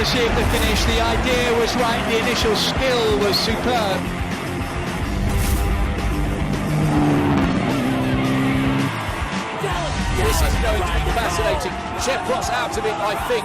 accuracy of the finish, the idea was right, the initial skill was superb. This is going to be fascinating. Chepros out of it, I think.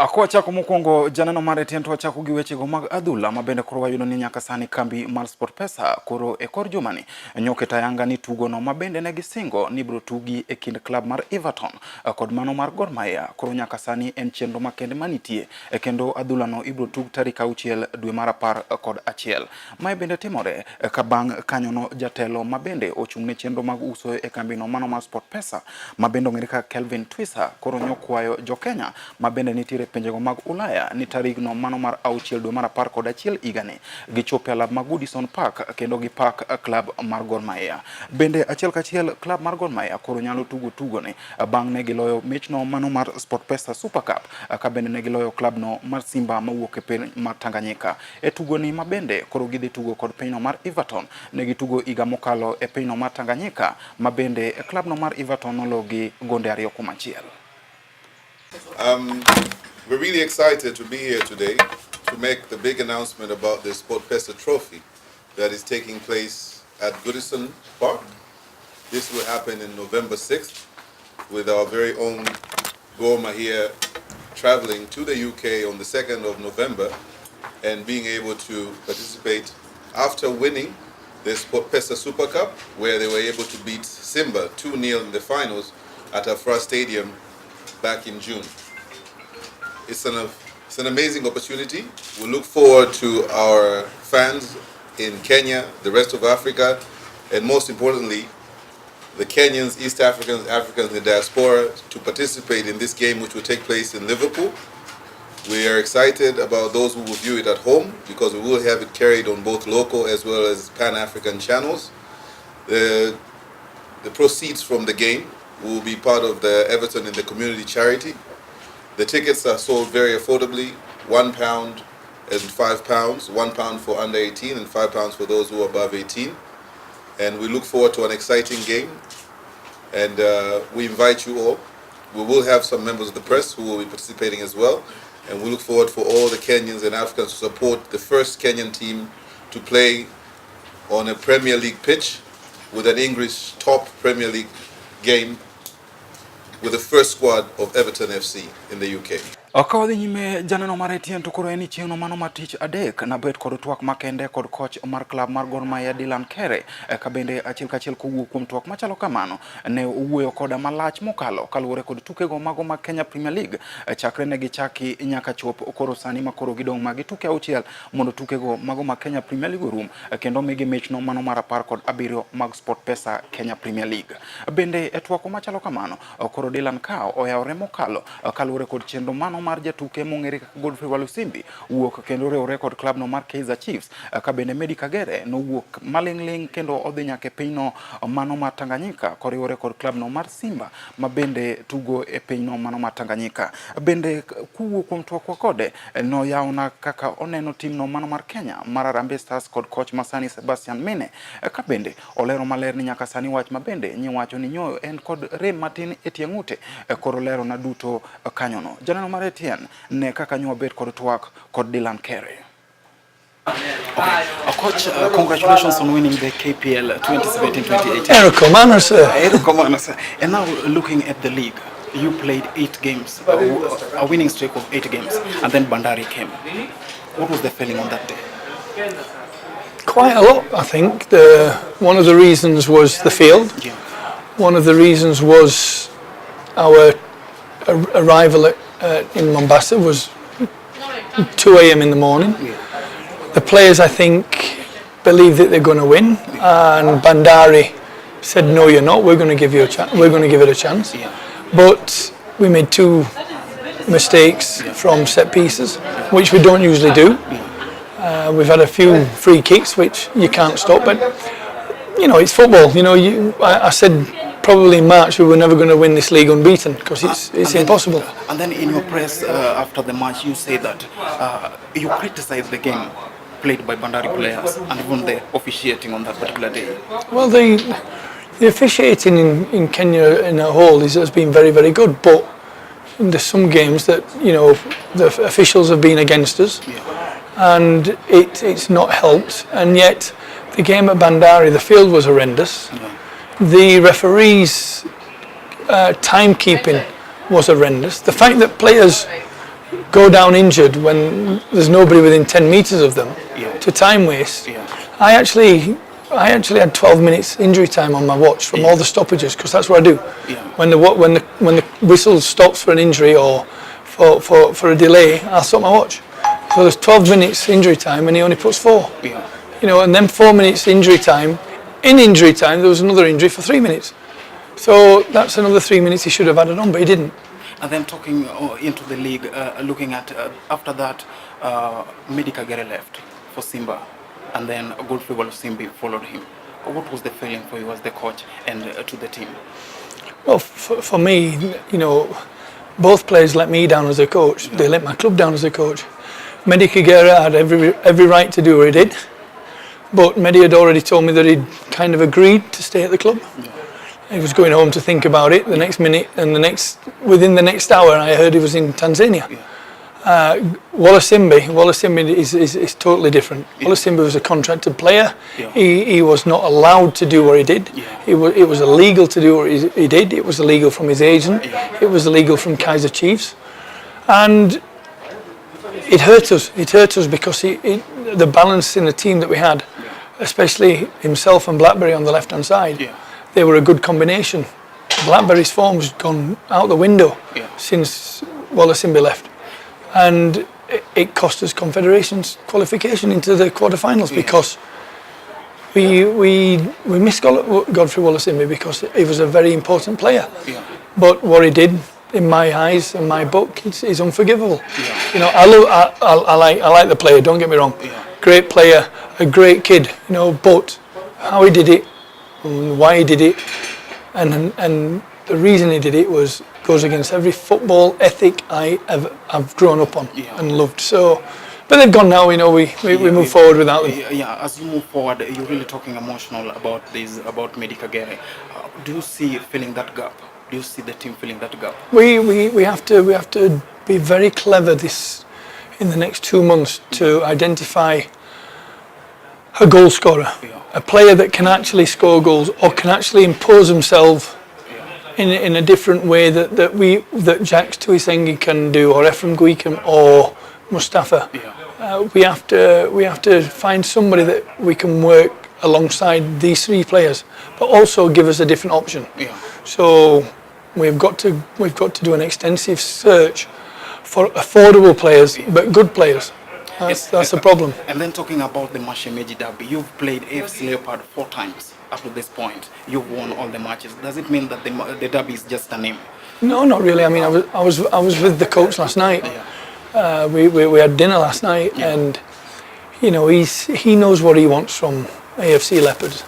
Akwa chako mokwongo janeno mare tiento chako gi weche go mag adhula mabende koro wayudo ni nyaka sani kambi mar Sport Pesa koro e kor jumani nyoke tayanga ni tugo no mabende ne gisingo ni bro tugi e kind club mar Everton kod mano mar Gor Mahia koro nyaka sani en chenro makende manitie e kendo adhula no ibro tug tarik 6 dwe mar 11 mai bende timore ka bang kanyo no jatelo mabende ochung'ne chenro mag uso e kambi no mano mar Sport Pesa mabende ong'ere ka Kelvin Twisa koro nyokwayo jo Kenya mabende nitire penjego mag Ulaya ni tarik no mano mar 6 dwe mar 11 igani gichope alab mag Goodison Park kendo gi park club mar Gor Mahia bende achiel kachiel club mar Gor Mahia koro nyalo tugo ne bang ne giloyo match no mano mar Sport Pesa Super Cup ka bende ne giloyo club no mar Simba mawuok e piny mar Tanganyika e tugo ni mabende koro gidhi tugo kod piny no mar Everton ne gitugo iga mokalo e piny no mar Tanganyika mabende club no mar Everton nologi gonde 2-1. We're really excited to be here today to make the big announcement about the Sport Pesa Trophy that is taking place at Goodison Park. This will happen in November 6th with our very own Gor Mahia traveling to the UK on the 2nd of November and being able to participate after winning the Sport Pesa Super Cup, where they were able to beat Simba 2-0 in the finals at Afra Stadium back in June. It's an amazing opportunity. We look forward to our fans in Kenya, the rest of Africa, and most importantly, the Kenyans, East Africans, Africans in the diaspora to participate in this game which will take place in Liverpool. We are excited about those who will view it at home because we will have it carried on both local as well as Pan-African channels. The proceeds from the game will be part of the Everton in the Community Charity. The tickets are sold very affordably, £1 and £5, £1 for under 18 and £5 for those who are above 18. And we look forward to an exciting game. And we invite you all. We will have some members of the press who will be participating as well. And we look forward for all the Kenyans and Africans to support the first Kenyan team to play on a Premier League pitch with an English top Premier League game with the first squad of Everton FC in the UK. Akawadhi nyime janeno mare tien to koro eni chieng'no mano matich adek na bet kod twak makende kod koch mar club mar Gor Mahia Dylan Kerr ka bende achiel kachiel kowuok kuom twak machalo kamano ne owuoyo koda malach mokalo kaluwore kod tukego mago mag Kenya Premier League chakre ne gichaki nyaka chop koro sani makoro gidong' magi tuke 6 mondo tukego mago mag Kenya Premier League orum kendo migi match no mano mar 17 mag Sport Pesa Kenya Premier League bende e twak machalo kamano koro Dylan Kerr oyawre mokalo kaluwore kod chenro mano mar jatuke mong'ere kaka Godfrey Walusimbi wuok kendo riwore kod club no mar Kaizer Chiefs ka bende Medi Kagere no wuok maling'ling kendo odhi nyaka e pinyno mano mar Tanganyika koriwore kod club no mar Simba ma bende tugo e pinyno mano mar Tanganyika bende kuwuok kuom twak kode no yawna kaka oneno timno mano mar Kenya mar Harambee Stars kod coach masani Sebastian Mine ka bende olero maler ni nyaka sani wach mabende nyiwacho ni nyoyo en kod rem matin e tie ng'ute koro lero na duto kanyono janeno mare tien ne kaka nyo bet kod twak kod Dylan Kerr. Coach, congratulations on winning the KPL 2017-2018. Sir. And now looking at the league, you played 8 games, a winning streak of 8 games, and then Bandari came. What was the feeling on that day? Quite a lot, I think. One of the reasons was the field. Yeah. One of the reasons was our arrival in Mombasa was 2 a.m. in the morning. Yeah. The players, I think, believe that they're going to win, and Bandari said, "No, you're not. We're going to give you a chance. We're going to give it a chance." Yeah. But we made 2 mistakes from set pieces, which we don't usually do. We've had a few free kicks, which you can't stop. But you know, it's football. You know, I said probably in March we were never going to win this league unbeaten because it's impossible. And then in your press after the match, you say that you criticized the game played by Bandari players and even the officiating on that particular day. Well, the officiating in Kenya in a whole has been very, very good, but there's some games that the officials have been against us, and it's not helped. And yet, the game at Bandari, the field was horrendous. The referees' timekeeping was horrendous. The fact that players go down injured when there's nobody within 10 metres of them to time waste. I actually had 12 minutes injury time on my watch from all the stoppages, because that's what I do. When the whistle stops for an injury or for a delay, I'll stop my watch. So there's 12 minutes injury time, and he only puts 4. And then 4 minutes injury time. In injury time, there was another injury for 3 minutes. So that's another 3 minutes he should have added on, but he didn't. And then talking into the league, looking at after that, Medi Kagere left for Simba, and then Godfrey Walusimbi followed him. What was the feeling for you as the coach and to the team? Well, for me, both players let me down as a coach. They let my club down as a coach. Medi Kagere had every right to do what he did, but Medi had already told me that he'd kind of agreed to stay at the club. He was going home to think about it the next minute, and within the next hour I heard he was in Tanzania. Walusimbi is totally different. Walusimbi was a contracted player. He was not allowed to do what he did. It was illegal to do what he did. It was illegal from his agent. It was illegal from Kaiser Chiefs, and it hurt us. It hurt us because the balance in the team that we had, especially himself and Blackberry on the left hand side. They were a good combination. Blackberry's form's gone out the window since Walusimbi left, and it cost us Confederations qualification into the quarterfinals because we missed Godfrey Walusimbi because he was a very important player. But what he did, in my eyes and my book, is unforgivable. I like the player. Don't get me wrong. Great player, a great kid. But how he did it, and why he did it, and the reason he did it goes against every football ethic I've grown up on and loved. So, but they've gone now. We move forward without them. As you move forward, you're really talking emotional about Medi Kagere. Do you see filling that gap? Do you see the team filling that gap? We have to be very clever in the next 2 months to identify a goal scorer. A player that can actually score goals or can actually impose himself in a different way that Jacques Tuisengi can do, or Ephraim Guikem or Mustafa. We have to find somebody that we can work alongside these 3 players, but also give us a different option. So we've got to do an extensive search for affordable players, but good players. That's the problem. And then talking about the Mashemeji derby, you've played AFC Leopard 4 times up to this point. You've won all the matches. Does it mean that the derby is just a name? No, not really. I mean, I was with the coach last night. We had dinner last night, and he knows what he wants from AFC Leopards.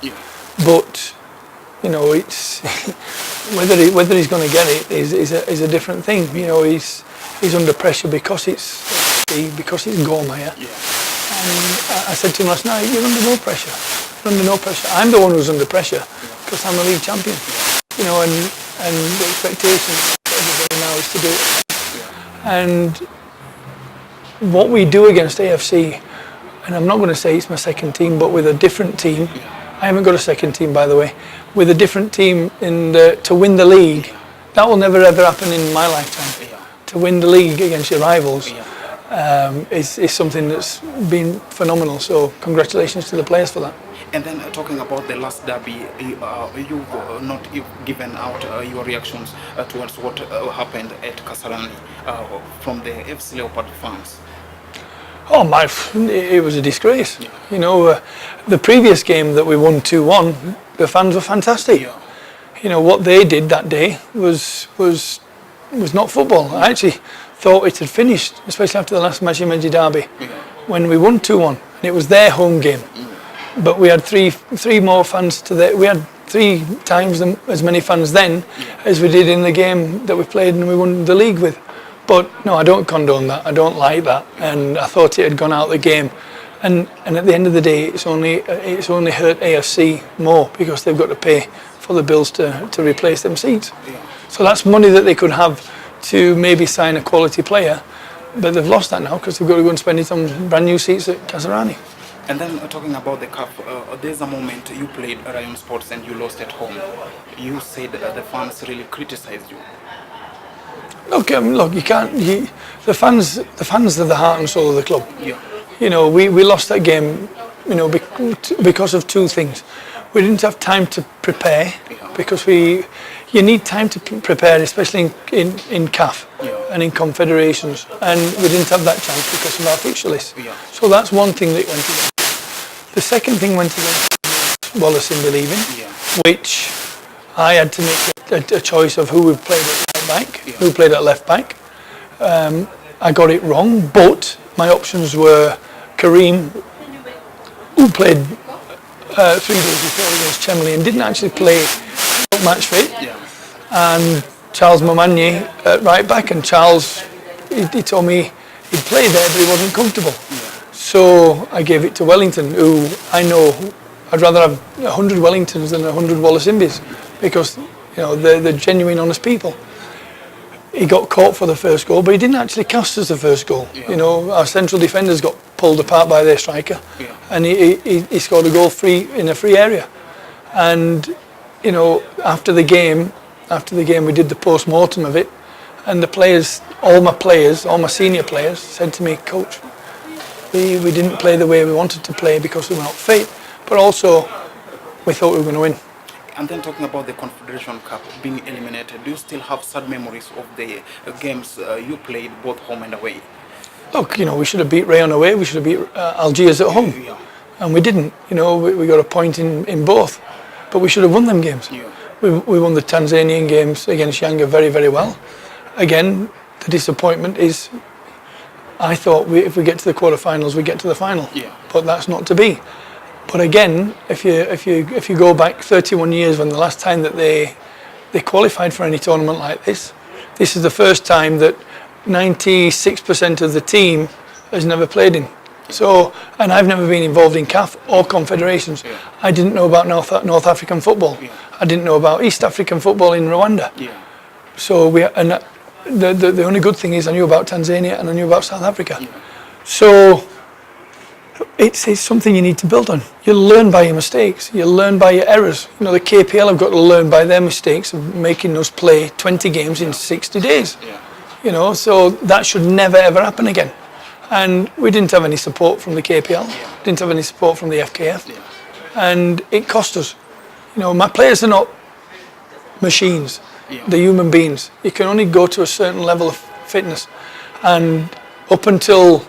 But it's whether he's going to get it is a different thing. He's under pressure because it's Gor Mahia. And I said to him last night, you're under no pressure. You're under no pressure. I'm the one who's under pressure because I'm a league champion. And the expectation for everybody now is to do it. And what we do against AFC, and I'm not going to say it's my second team, but with a different team. I haven't got a second team, by the way. With a different team to win the league, that will never ever happen in my lifetime. To win the league against your rivals is something that's been phenomenal. So congratulations to the players for that. And then talking about the last derby, you've not given out your reactions towards what happened at Kasarani from the FC Leopard fans. Oh my! It was a disgrace. The previous game that we won 2-1, the fans were fantastic. What they did that day was not football. I actually thought it had finished, especially after the last Mashemeji derby, when we won 2-1, and it was their home game. But we had three more fans we had 3 times as many fans then as we did in the game that we played and we won the league with. But no, I don't condone that. I don't like that, and I thought it had gone out of the game. And at the end of the day, it's only hurt AFC more because they've got to pay for the bills to replace them seats. So that's money that they could have to maybe sign a quality player, but they've lost that now because they've got to go and spend it on brand new seats at Kasarani. And then talking about the cup, there's a moment you played Rayon Sports and you lost at home. You said the fans really criticized you. Look, you can't. The fans are the heart and soul of the club. Yeah. You know, we lost that game, you know, because of two things. We didn't have time to prepare, because you need time to prepare, especially in CAF and in confederations, and we didn't have that chance because of our fixture list. Yeah. So that's one thing that went against. The second thing went against Wallace in believing, which I had to make a choice of who would play at right back, who played at left back. I got it wrong, but my options were Kareem, who played 3 days before against Chemley and didn't actually play match fit, and Charles Mamanye at right back, and Charles, he told me he'd play there but he wasn't comfortable. So I gave it to Wellington, who I know I'd rather have 100 Wellingtons than 100 Wallace Imbies, because you know they're genuine, honest people. He got caught for the first goal, but he didn't actually cost us the first goal. You know, our central defenders got pulled apart by their striker, and he scored a goal in a free area. And you know, after the game, we did the post-mortem of it, and the players, all my senior players, said to me, "Coach, we didn't play the way we wanted to play because we were not fit, but also we thought we were going to win." And then talking about the Confederation Cup being eliminated, do you still have sad memories of the games you played both home and away? Look, you know, we should have beat Rayon away, we should have beat Algiers at home, and we didn't. You know, we got a point in both, but we should have won them games. We won the Tanzanian games against Yanga very, very well. Again, the disappointment is, I thought if we get to the quarterfinals, we get to the final, but that's not to be. But again, if you go back 31 years, when the last time that they qualified for any tournament like this is the first time that 96% of the team has never played in. So, and I've never been involved in CAF or confederations. I didn't know about North African football. I didn't know about East African football in Rwanda. So the only good thing is I knew about Tanzania and I knew about South Africa. So it's something you need to build on. You learn by your mistakes. You learn by your errors. You know, the KPL have got to learn by their mistakes of making us play 20 games in 60 days. You know, so that should never ever happen again. And we didn't have any support from the KPL. Didn't have any support from the FKF. And it cost us. You know, my players are not machines. They're human beings. You can only go to a certain level of fitness. And up until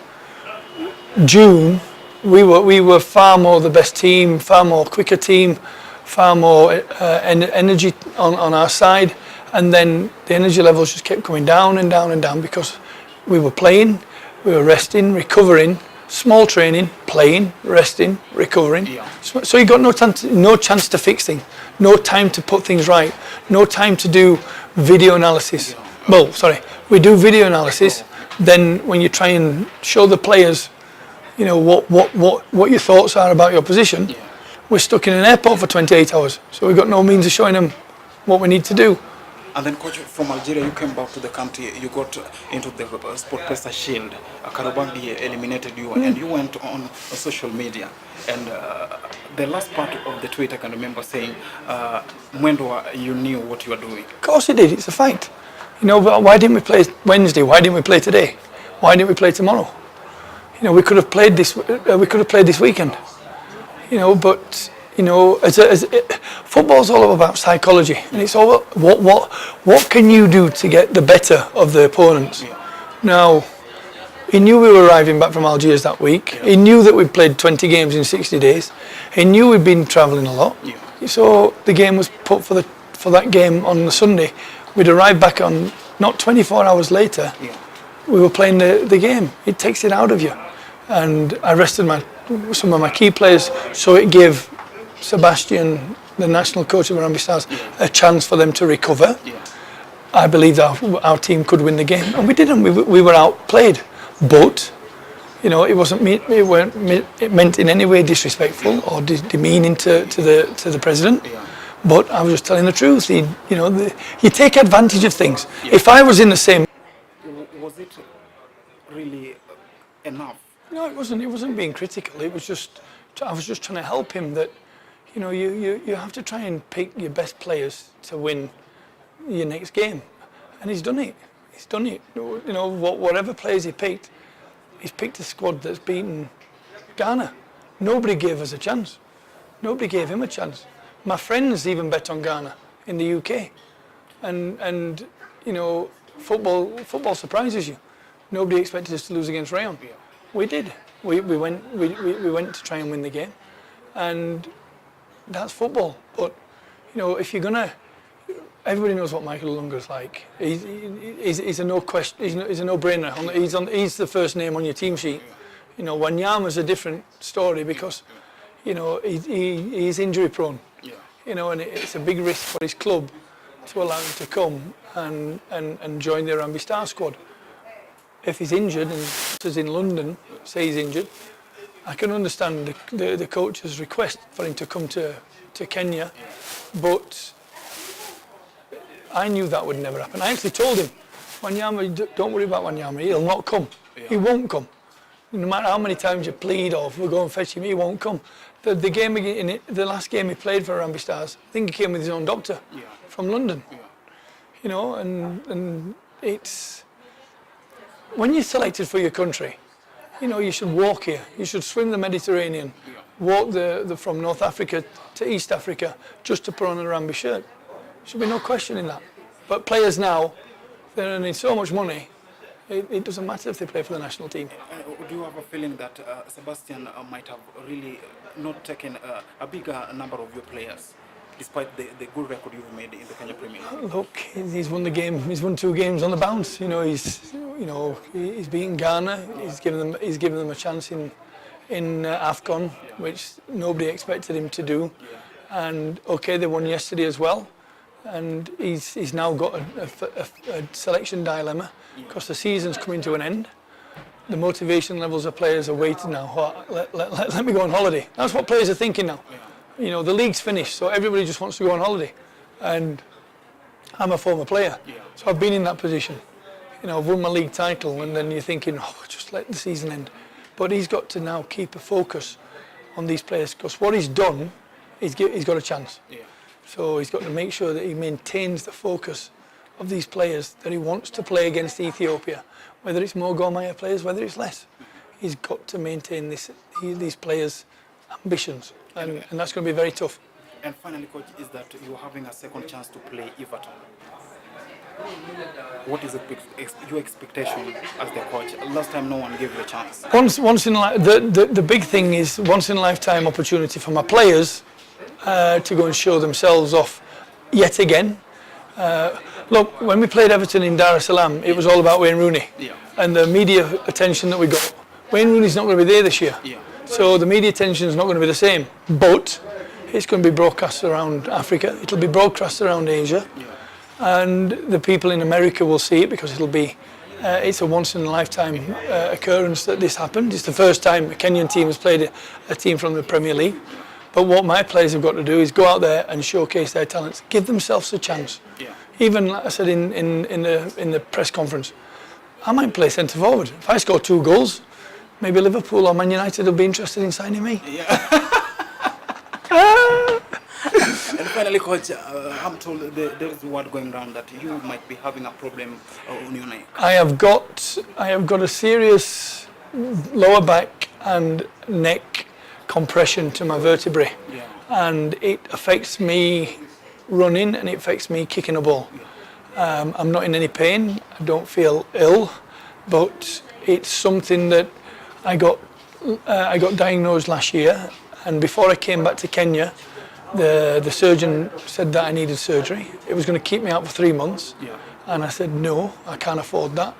June, we were far more the best team, far more quicker team, far more energy on our side, and then the energy levels just kept coming down and down and down because we were playing, we were resting, recovering, small training, playing, resting, recovering. So you got no chance to fix things, no time to put things right, no time to do video analysis. Well, sorry, we do video analysis. Then when you try and show the players, you know, what your thoughts are about your position, we're stuck in an airport for 28 hours. So we've got no means of showing them what we need to do. And then, coach, from Algeria, you came back to the country, you got into the Sport Pesa Shield. Karabaghi eliminated you, and you went on social media. And the last part of the tweet, I can remember saying, Mwendo, you knew what you were doing. Of course you did, it's a fight. You know, but why didn't we play Wednesday? Why didn't we play today? Why didn't we play tomorrow? You know, we could have played this weekend. You know, but you know, football's all about psychology, and it's all what can you do to get the better of the opponents. Now, he knew we were arriving back from Algiers that week. He knew that we'd played 20 games in 60 days. He knew we'd been travelling a lot. So the game was put for that game on the Sunday. We'd arrived back on not 24 hours later. We were playing the game. It takes it out of you. And I rested some of my key players, so it gave Sebastian, the national coach of Harambee Stars, a chance for them to recover. I believed our team could win the game, and we didn't. We were outplayed, but you know, it meant in any way disrespectful or demeaning to the president. But I was just telling the truth. You take advantage of things. If I was in the same... Was it really enough? No, it wasn't. It wasn't being critical. It was just... I was just trying to help him that, you have to try and pick your best players to win your next game. And he's done it. He's done it. Whatever players he picked, he's picked a squad that's beaten Ghana. Nobody gave us a chance. Nobody gave him a chance. My friends even bet on Ghana in the UK. And football surprises you. Nobody expected us to lose against Rayon. We did. We went to try and win the game. And that's football. But, if you're going to... Everybody knows what Michael Lunger's like. He's a he's a no-brainer. He's the first name on your team sheet. Wanyama's a different story because, he's injury prone. And it's a big risk for his club to allow him to come and join the Harambee Star squad. If he's injured and is in London, say he's injured, I can understand the coach's request for him to come to Kenya, but I knew that would never happen. I actually told him, Wanyama, don't worry about Wanyama, he'll not come. He won't come. No matter how many times you plead or we'll go and fetch him, he won't come. The last game he played for Harambee Stars, I think he came with his own doctor from London. And it's... When you're selected for your country, you should walk here. You should swim the Mediterranean, walk from North Africa to East Africa just to put on a Harambee shirt. There should be no question in that. But players now, they're earning so much money, it doesn't matter if they play for the national team. Do you have a feeling that Sebastian might have really not taken a bigger number of your players, despite the good record you've made in the Kenya Premier League? Look, he's won the game. He's won 2 games on the bounce. He's beaten Ghana. He's given them a chance in AFCON, which nobody expected him to do. And okay, they won yesterday as well. And he's now got a selection dilemma because the season's coming to an end. The motivation levels of players are waiting now. Let me go on holiday. That's what players are thinking now. The league's finished, so everybody just wants to go on holiday. And I'm a former player, so I've been in that position. I've won my league title, and then you're thinking, just let the season end. But he's got to now keep a focus on these players because what he's done, he's got a chance. So he's got to make sure that he maintains the focus of these players that he wants to play against Ethiopia, whether it's more Gor Mahia players, whether it's less. He's got to maintain these players' ambitions, and that's going to be very tough. And finally, Coach, is that you're having a second chance to play Everton. What is your expectation as the coach? Last time no one gave you a chance. The big thing is once in a lifetime opportunity for my players to go and show themselves off yet again. Look, when we played Everton in Dar es Salaam, it was all about Wayne Rooney and the media attention that we got. Wayne Rooney's not going to be there this year, so the media attention is not going to be the same. But it's going to be broadcast around Africa. It'll be broadcast around Asia, and the people in America will see it because it'll be. It's a once-in-a-lifetime occurrence that this happened. It's the first time a Kenyan team has played a team from the Premier League. But what my players have got to do is go out there and showcase their talents, give themselves a chance. Even like I said in the press conference, I might play centre forward. If I score 2 goals, maybe Liverpool or Man United will be interested in signing me. And finally, Coach, I'm told there is a word going around that you might be having a problem on your neck. I have got a serious lower back and neck compression to my vertebrae, and it affects me running and it affects me kicking a ball. I'm not in any pain. I don't feel ill, but it's something that I got diagnosed last year, and before I came back to Kenya, the surgeon said that I needed surgery. It was going to keep me out for 3 months, and I said no, I can't afford that.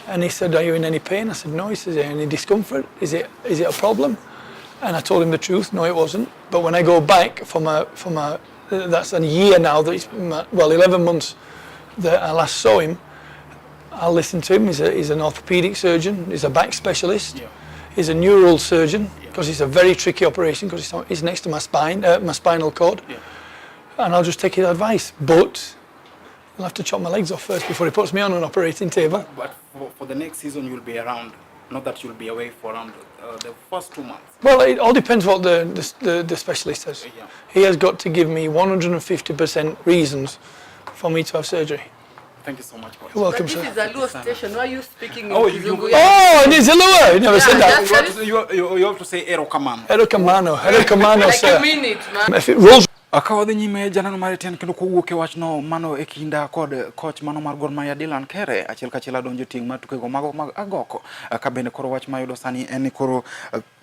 And he said, are you in any pain? I said no. He says, any discomfort? Is it a problem? And I told him the truth. No, it wasn't. But when I go back for my that's a year now. That it's 11 months that I last saw him. I'll listen to him. He's an orthopedic surgeon. He's a back specialist. He's a neural surgeon because it's a very tricky operation because it's next to my spine, my spinal cord. and I'll just take his advice. But he'll have to chop my legs off first before he puts me on an operating table. But for the next season, you'll be around. Not that you'll be away for around the first 2 months. Well, it all depends what the specialist says. Yeah. He has got to give me 150% reasons for me to have surgery. Thank you so much, coach. You're welcome, But this sir. is a low station. Why are you speaking Oh, in you- Kizungu? Oh, it is a lure. You never said that. You have to say Ero Kamano. Erokamano, Like sir. a minute, man. If it rolls Akawadhi nyime janano mar ten kendo kowuok e wachno mano e kinda kod koch mano mar Gor Mahia Dylan Kerr achiel kachiel adonjo ting' mar tukego mago mag agoko ka bende koro wach mayudo sani en ni koro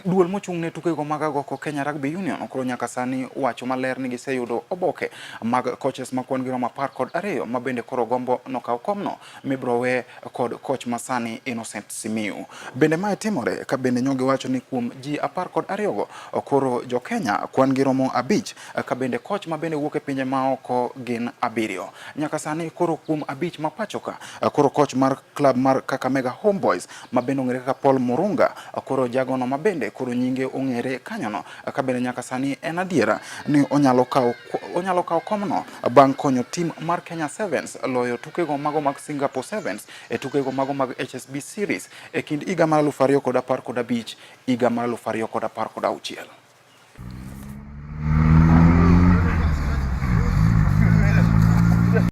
duol mochung' ne tukego mag agoko Kenya Rugby Union koro nyaka sani wacho maler ni giseyudo oboke mag coaches ma kwan giromo 12 ma bende koro gombo nokaw komno mibro we kod coach masani Innocent Simiu. Bende mae timore ka bende nyogi wacho ni kuom ji 12 go koro jo Kenya kwan giromo 5 ka bende coach ma bende wuok e pinje maoko gin 7. Nyaka sani koro kuom 5 ma pachoka koro coach mar club mar Kakamega Homeboys ma bende ong'ere kaka Paul Murunga koro jagono ma bende koro nyinge ong'ere kanyono ka bende nyaka sani en adiera ni onyalo kawo komno bang' konyo tim mar Kenya Sevens loyo tukego mago mag Singapore Sevens e tukego mago mag HSB Series e kind higa mar 2015 higa mar 2016.